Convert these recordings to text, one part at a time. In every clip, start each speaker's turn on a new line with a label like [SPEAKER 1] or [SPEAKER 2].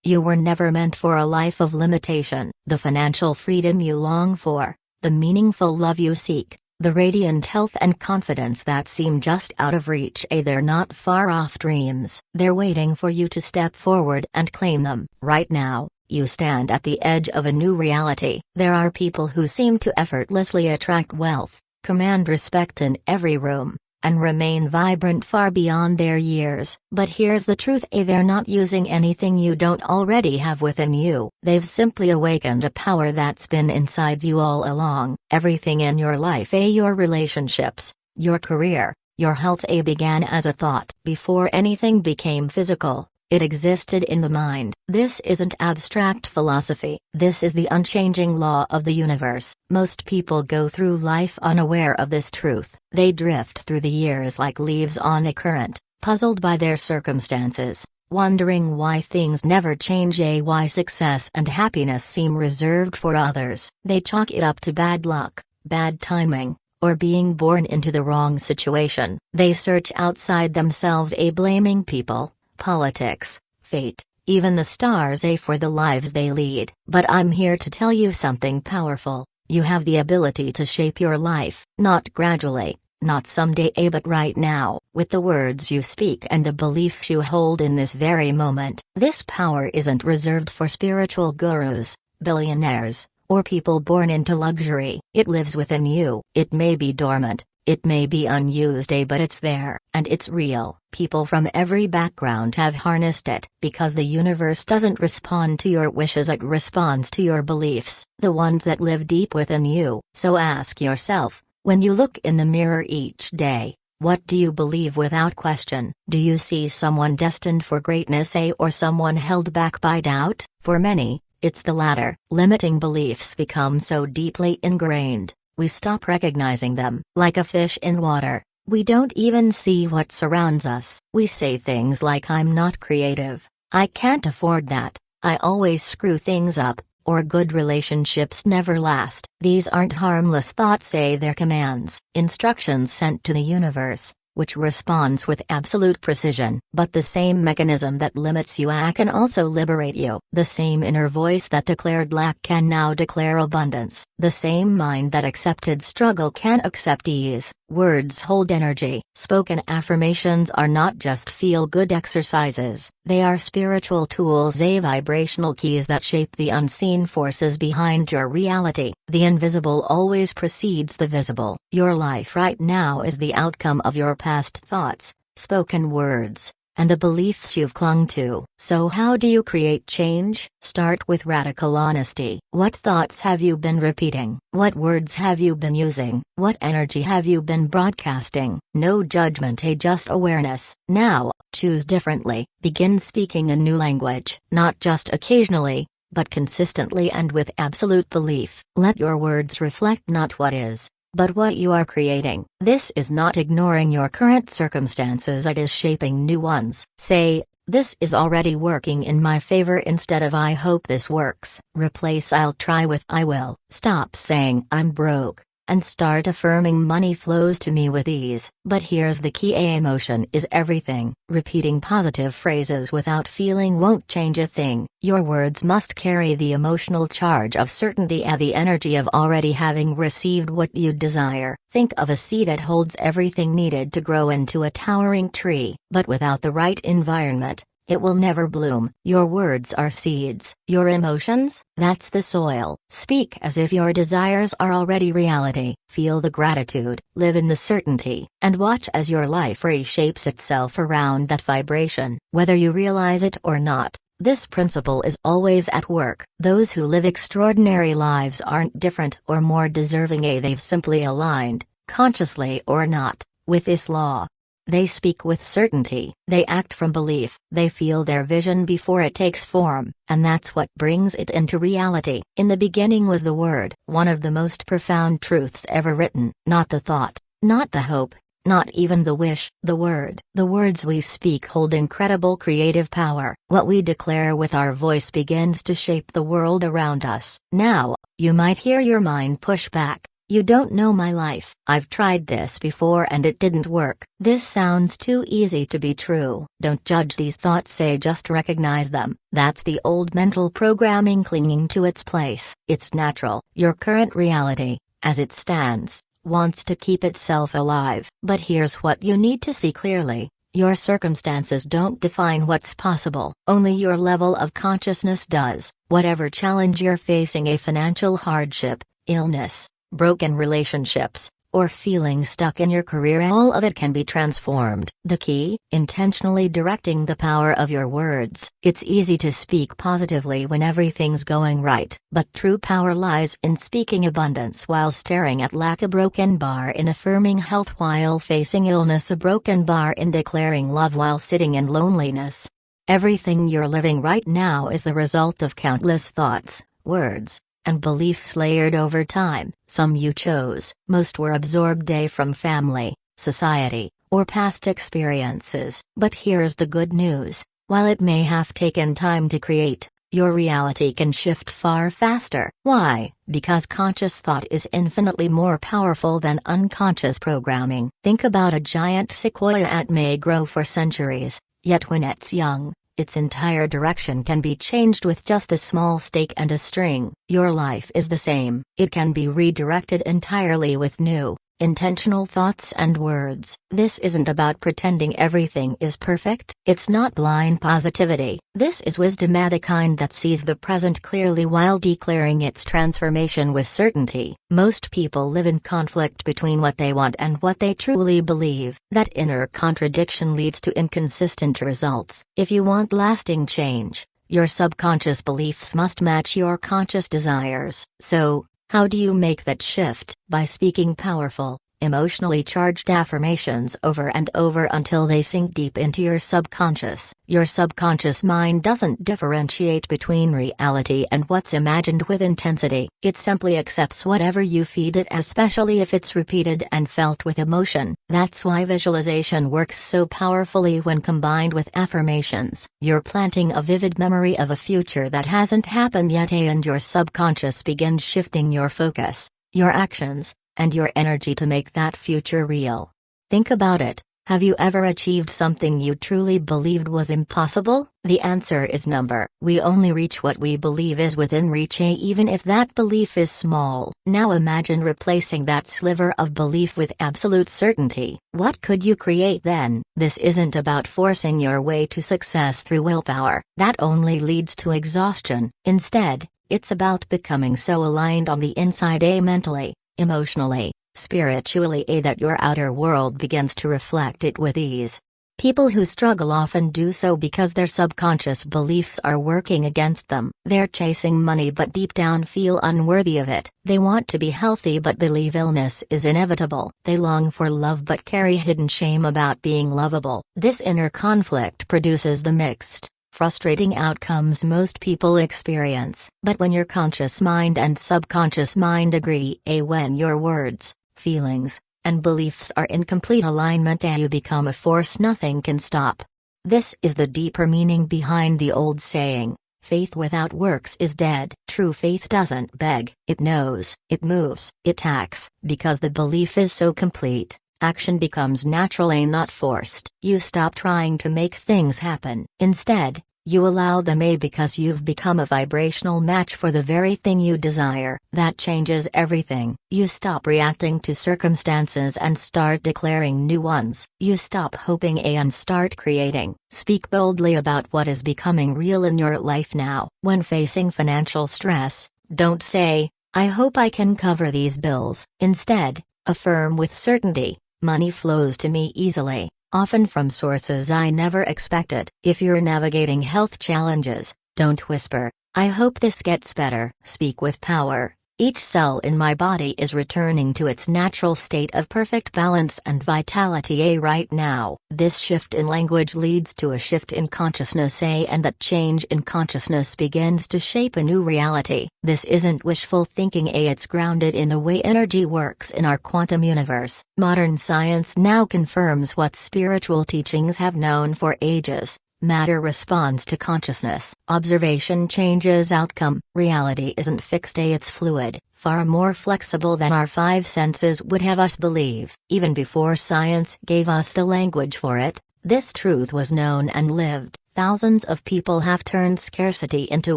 [SPEAKER 1] You were never meant for a life of limitation. The financial freedom you long for, the meaningful love you seek, the radiant health and confidence that seem just out of reach. They're not far off dreams. They're waiting for you to step forward and claim them. Right now, you stand at the edge of a new reality. There are people who seem to effortlessly attract wealth, command respect in every room, and remain vibrant far beyond their years. But here's the truth: they're not using anything you don't already have within you. They've simply awakened a power that's been inside you all along. Everything in your life, your relationships, your career, your health, began as a thought. Before anything became physical, it existed in the mind. This isn't abstract philosophy. This is the unchanging law of the universe. Most people go through life unaware of this truth. They drift through the years like leaves on a current, puzzled by their circumstances, wondering why things never change, why success and happiness seem reserved for others. They chalk it up to bad luck, bad timing, or being born into the wrong situation. They search outside themselves, blaming people, politics, fate, even the stars, for the lives they lead. But I'm here to tell you something powerful. You have the ability to shape your life, not gradually, not someday, but right now, with the words you speak and the beliefs you hold in this very moment. This power isn't reserved for spiritual gurus, billionaires, or people born into luxury. It lives within you. It may be dormant, it may be unused, but it's there, and it's real. People from every background have harnessed it. Because the universe doesn't respond to your wishes, it responds to your beliefs, the ones that live deep within you. So ask yourself, when you look in the mirror each day, what do you believe without question? Do you see someone destined for greatness, or someone held back by doubt? For many, it's the latter. Limiting beliefs become so deeply ingrained, we stop recognizing them. Like a fish in water, we don't even see what surrounds us. We say things like, I'm not creative, I can't afford that, I always screw things up, or good relationships never last. These aren't harmless thoughts, they're commands, instructions sent to the universe, which responds with absolute precision. But the same mechanism that limits you can also liberate you. The same inner voice that declared lack can now declare abundance. The same mind that accepted struggle can accept ease. Words hold energy. Spoken affirmations are not just feel-good exercises. They are spiritual tools, vibrational keys that shape the unseen forces behind your reality. The invisible always precedes the visible. Your life right now is the outcome of your past thoughts, spoken words, and the beliefs you've clung to. So how do you create change? Start with radical honesty. What thoughts have you been repeating? What words have you been using? What energy have you been broadcasting? No judgment, just awareness. Now, choose differently. Begin speaking a new language, not just occasionally, but consistently and with absolute belief. Let your words reflect not what is, but what you are creating. This is not ignoring your current circumstances, it is shaping new ones. Say, this is already working in my favor instead of I hope this works. Replace I'll try with I will. Stop saying I'm broke, and start affirming money flows to me with ease. But here's the key: emotion is everything. Repeating positive phrases without feeling won't change a thing. Your words must carry the emotional charge of certainty and the energy of already having received what you desire. Think of a seed that holds everything needed to grow into a towering tree, but without the right environment, it will never bloom. Your words are seeds. Your emotions? That's the soil. Speak as if your desires are already reality. Feel the gratitude, live in the certainty, and watch as your life reshapes itself around that vibration. Whether you realize it or not, this principle is always at work. Those who live extraordinary lives aren't different or more deserving, they've simply aligned, consciously or not, with this law. They speak with certainty, they act from belief, they feel their vision before it takes form, and that's what brings it into reality. In the beginning was the Word, one of the most profound truths ever written. Not the thought, not the hope, not even the wish, the Word. The words we speak hold incredible creative power. What we declare with our voice begins to shape the world around us. Now, you might hear your mind push back. You don't know my life. I've tried this before and it didn't work. This sounds too easy to be true. Don't judge these thoughts, say just recognize them. That's the old mental programming clinging to its place. It's natural. Your current reality, as it stands, wants to keep itself alive. But here's what you need to see clearly. Your circumstances don't define what's possible. Only your level of consciousness does. Whatever challenge you're facing, a financial hardship, illness, broken relationships, or feeling stuck in your career, all of it can be transformed. The key? Intentionally directing the power of your words. It's easy to speak positively when everything's going right, but true power lies in speaking abundance while staring at lack, a broken bar in affirming health while facing illness, a broken bar in declaring love while sitting in loneliness. Everything you're living right now is the result of countless thoughts, words, and beliefs layered over time. Some you chose, most were absorbed from family, society, or past experiences. But here's the good news: while it may have taken time to create, your reality can shift far faster. Why? Because conscious thought is infinitely more powerful than unconscious programming. Think about a giant sequoia. It may grow for centuries, yet when it's young, its entire direction can be changed with just a small stake and a string. Your life is the same. It can be redirected entirely with new, intentional thoughts and words. This isn't about pretending everything is perfect. It's not blind positivity. This is wisdom, the kind that sees the present clearly while declaring its transformation with certainty. Most people live in conflict between what they want and what they truly believe. That inner contradiction leads to inconsistent results. If you want lasting change, your subconscious beliefs must match your conscious desires. So, how do you make that shift? By speaking powerful, emotionally charged affirmations over and over until they sink deep into your subconscious. Your subconscious mind doesn't differentiate between reality and what's imagined with intensity. It simply accepts whatever you feed it, especially if it's repeated and felt with emotion. That's why visualization works so powerfully when combined with affirmations. You're planting a vivid memory of a future that hasn't happened yet, and your subconscious begins shifting your focus, your actions, and your energy to make that future real. Think about it. Have you ever achieved something you truly believed was impossible? The answer is number. We only reach what we believe is within reach, even if that belief is small. Now imagine replacing that sliver of belief with absolute certainty. What could you create then? This isn't about forcing your way to success through willpower. That only leads to exhaustion. Instead, it's about becoming so aligned on the inside, mentally, emotionally, spiritually, that your outer world begins to reflect it with ease. People who struggle often do so because their subconscious beliefs are working against them. They're chasing money but deep down feel unworthy of it. They want to be healthy but believe illness is inevitable. They long for love but carry hidden shame about being lovable. This inner conflict produces the mixed, frustrating outcomes most people experience. But when your conscious mind and subconscious mind agree, when your words, feelings, and beliefs are in complete alignment, you become a force nothing can stop. This is the deeper meaning behind the old saying, faith without works is dead. True faith doesn't beg, it knows, it moves, it acts. Because the belief is so complete, action becomes natural, not forced. You stop trying to make things happen. Instead, you allow them, because you've become a vibrational match for the very thing you desire. That changes everything. You stop reacting to circumstances and start declaring new ones. You stop hoping and start creating. Speak boldly about what is becoming real in your life now. When facing financial stress, don't say, "I hope I can cover these bills." Instead, affirm with certainty, "Money flows to me easily, often from sources I never expected." If you're navigating health challenges, don't whisper, "I hope this gets better." Speak with power. Each cell in my body is returning to its natural state of perfect balance and vitality right now. This shift in language leads to a shift in consciousness and that change in consciousness begins to shape a new reality. This isn't wishful thinking it's grounded in the way energy works in our quantum universe. Modern science now confirms what spiritual teachings have known for ages. Matter responds to consciousness. Observation changes outcome. Reality isn't fixed, it's fluid, far more flexible than our five senses would have us believe. Even before science gave us the language for it, this truth was known and lived. Thousands of people have turned scarcity into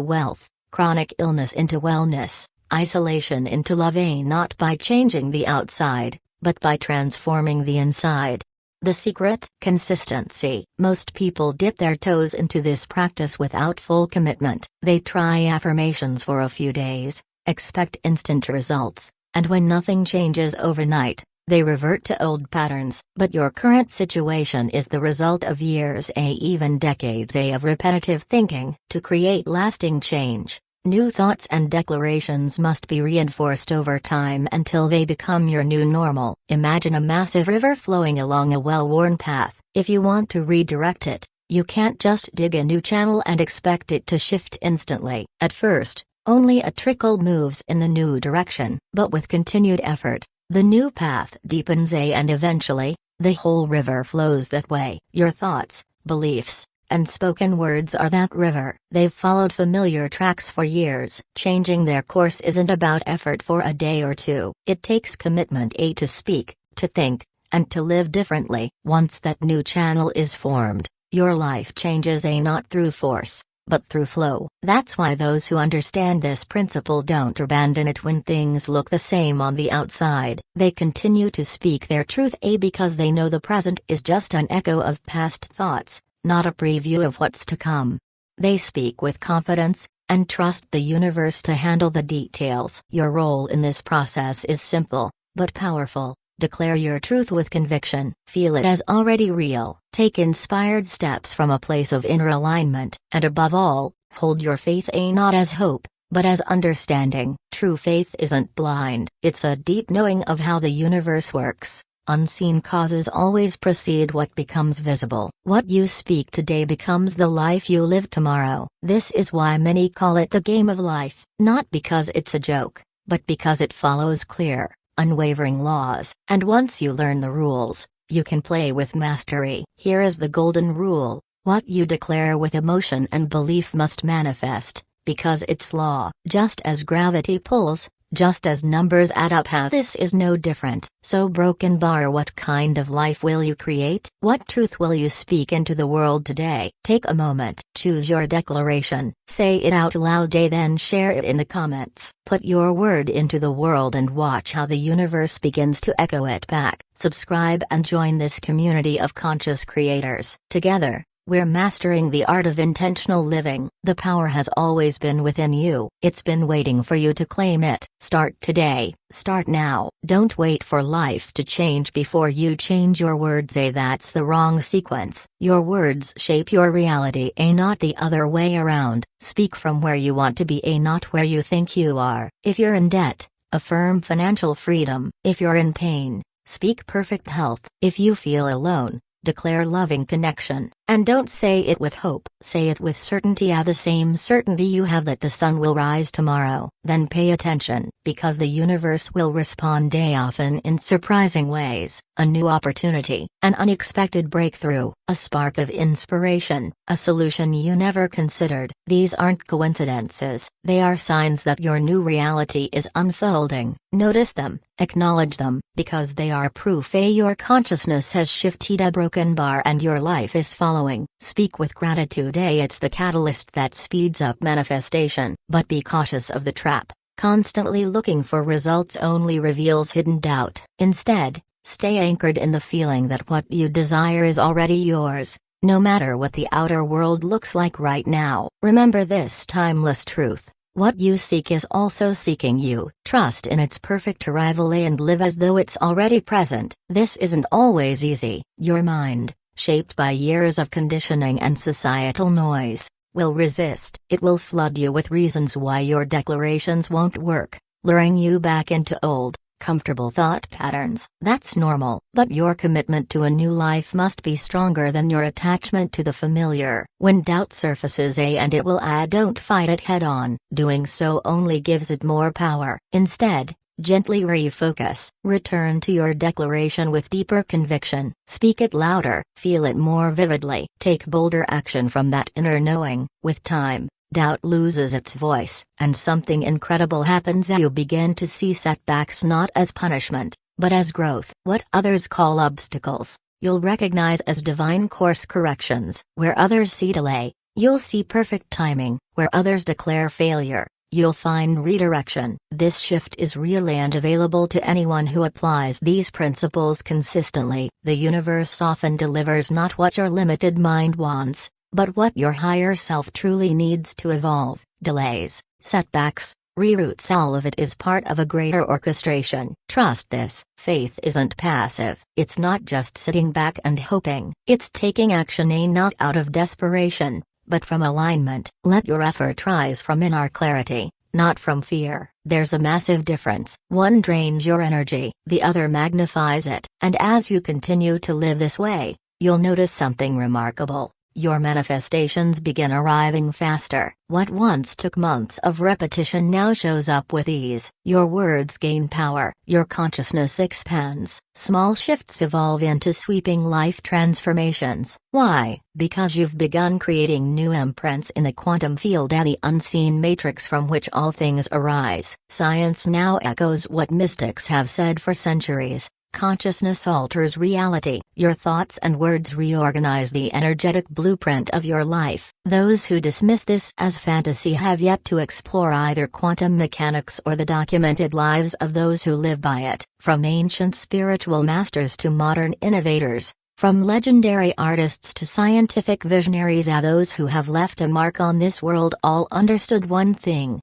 [SPEAKER 1] wealth, chronic illness into wellness, isolation into love, not by changing the outside, but by transforming the inside. The secret? Consistency. Most people dip their toes into this practice without full commitment. They try affirmations for a few days, expect instant results, and when nothing changes overnight, they revert to old patterns. But your current situation is the result of years, even decades, of repetitive thinking. To create lasting change, new thoughts and declarations must be reinforced over time until they become your new normal. Imagine a massive river flowing along a well-worn path. If you want to redirect it, you can't just dig a new channel and expect it to shift instantly. At first, only a trickle moves in the new direction, but with continued effort, the new path deepens, and eventually, the whole river flows that way. Your thoughts, beliefs, and spoken words are that river. They've followed familiar tracks for years. Changing their course isn't about effort for a day or two. It takes commitment, to speak, to think, and to live differently. Once that new channel is formed, your life changes, not through force, but through flow. That's why those who understand this principle don't abandon it when things look the same on the outside. They continue to speak their truth, because they know the present is just an echo of past thoughts, not a preview of what's to come. They speak with confidence, and trust the universe to handle the details. Your role in this process is simple, but powerful. Declare your truth with conviction. Feel it as already real. Take inspired steps from a place of inner alignment. And above all, hold your faith, not as hope, but as understanding. True faith isn't blind. It's a deep knowing of how the universe works. Unseen causes always precede what becomes visible. What you speak today becomes the life you live tomorrow. This is why many call it the game of life. Not because it's a joke, but because it follows clear, unwavering laws. And once you learn the rules, you can play with mastery. Here is the golden rule: what you declare with emotion and belief must manifest, because it's law. Just as gravity pulls, just as numbers add up, how this is no different. So broken bar, what kind of life will you create? What truth will you speak into the world today? Take a moment, choose your declaration, say it out loud, then share it in the comments. Put your word into the world and watch how the universe begins to echo it back. Subscribe and join this community of conscious creators. Together, we're mastering the art of intentional living. The power has always been within you. It's been waiting for you to claim it. Start today. Start now. Don't wait for life to change before you change your words. That's the wrong sequence. Your words shape your reality, not the other way around. Speak from where you want to be, not where you think you are. If you're in debt, affirm financial freedom. If you're in pain, speak perfect health. If you feel alone, declare loving connection. And don't say it with hope, say it with certainty, the same certainty you have that the sun will rise tomorrow. Then pay attention, because the universe will respond, often in surprising ways. A new opportunity, an unexpected breakthrough, a spark of inspiration, a solution you never considered. These aren't coincidences, they are signs that your new reality is unfolding. Notice them, acknowledge them, because they are proof your consciousness has shifted a broken bar and your life is following. Speak with gratitude, it's the catalyst that speeds up manifestation. But be cautious of the trap. Constantly looking for results only reveals hidden doubt. Instead, stay anchored in the feeling that what you desire is already yours, no matter what the outer world looks like right now. Remember this timeless truth: what you seek is also seeking you. Trust in its perfect arrival, and live as though it's already present. This isn't always easy. Your mind, shaped by years of conditioning and societal noise, will resist. It will flood you with reasons why your declarations won't work, luring you back into old, comfortable thought patterns. That's normal, but your commitment to a new life must be stronger than your attachment to the familiar. When doubt surfaces, and it will, don't fight it head on. Doing so only gives it more power. Instead, gently refocus. Return to your declaration with deeper conviction. Speak it louder. Feel it more vividly. Take bolder action from that inner knowing. With time, doubt loses its voice, and something incredible happens. You begin to see setbacks not as punishment, but as growth. What others call obstacles, you'll recognize as divine course corrections. Where others see delay, you'll see perfect timing. Where others declare failure, you'll find redirection. This shift is real and available to anyone who applies these principles consistently. The universe often delivers not what your limited mind wants, but what your higher self truly needs to evolve. Delays, setbacks, reroutes, all of it is part of a greater orchestration. Trust this. Faith isn't passive. It's not just sitting back and hoping. It's taking action, not out of desperation, but from alignment. Let your effort rise from inner clarity, not from fear. There's a massive difference. One drains your energy, the other magnifies it. And as you continue to live this way, you'll notice something remarkable. Your manifestations begin arriving faster. What once took months of repetition now shows up with ease. Your words gain power. Your consciousness expands. Small shifts evolve into sweeping life transformations. Why? Because you've begun creating new imprints in the quantum field and the unseen matrix from which all things arise. Science now echoes what mystics have said for centuries. Consciousness alters reality. Your thoughts and words reorganize the energetic blueprint of your life. Those who dismiss this as fantasy have yet to explore either quantum mechanics or the documented lives of those who live by it. From ancient spiritual masters to modern innovators, from legendary artists to scientific visionaries, and those who have left a mark on this world, all understood one thing.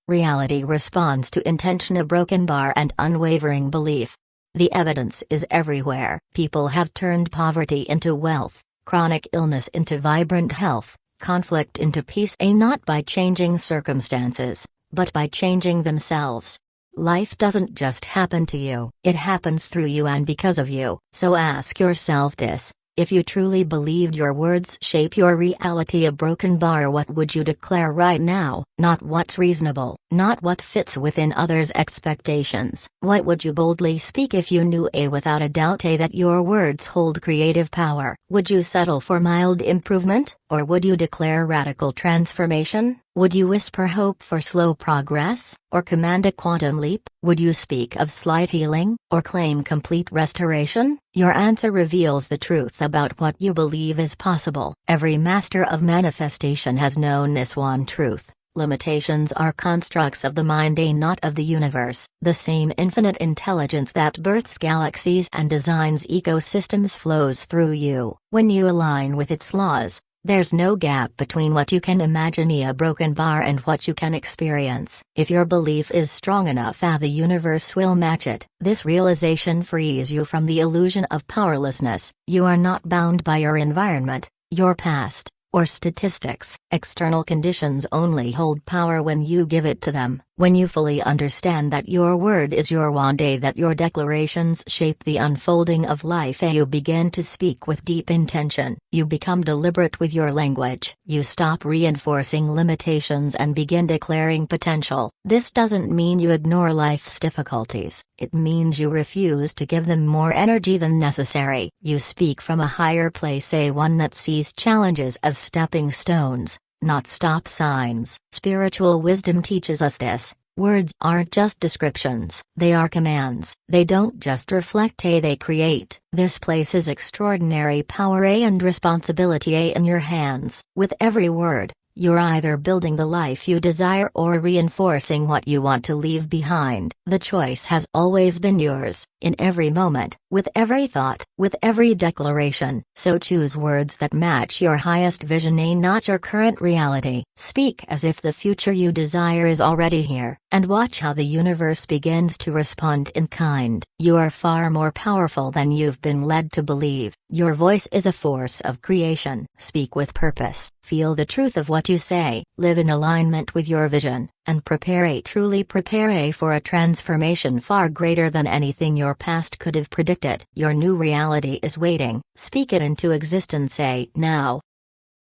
[SPEAKER 1] Reality responds to intention, a broken bar, and unwavering belief. The evidence is everywhere. People have turned poverty into wealth, chronic illness into vibrant health, conflict into peace, not by changing circumstances, but by changing themselves. Life doesn't just happen to you, it happens through you and because of you. So ask yourself this. If you truly believed your words shape your reality, a broken bar, what would you declare right now? Not what's reasonable, not what fits within others' expectations. What would you boldly speak if you knew without a doubt that your words hold creative power? Would you settle for mild improvement, or would you declare radical transformation? Would you whisper hope for slow progress, or command a quantum leap? Would you speak of slight healing, or claim complete restoration? Your answer reveals the truth about what you believe is possible. Every master of manifestation has known this one truth. Limitations are constructs of the mind, not of the universe. The same infinite intelligence that births galaxies and designs ecosystems flows through you. When you align with its laws, there's no gap between what you can imagine, a broken bar, and what you can experience. If your belief is strong enough, the universe will match it. This realization frees you from the illusion of powerlessness. You are not bound by your environment, your past, or statistics. External conditions only hold power when you give it to them. When you fully understand that your word is your wand, that your declarations shape the unfolding of life, you begin to speak with deep intention. You become deliberate with your language. You stop reinforcing limitations and begin declaring potential. This doesn't mean you ignore life's difficulties. It means you refuse to give them more energy than necessary. You speak from a higher place, one that sees challenges as stepping stones, not stop signs. Spiritual wisdom teaches us this. Words aren't just descriptions, they are commands. They don't just reflect, they create. This places extraordinary power and responsibility in your hands. With every word, you're either building the life you desire or reinforcing what you want to leave behind. The choice has always been yours, in every moment, with every thought, with every declaration. So choose words that match your highest vision, not your current reality. Speak as if the future you desire is already here, and watch how the universe begins to respond in kind. You are far more powerful than you've been led to believe. Your voice is a force of creation. Speak with purpose. Feel the truth of what you say. Live in alignment with your vision, and truly prepare for a transformation far greater than anything your past could have predicted. Your new reality is waiting. Speak it into existence now.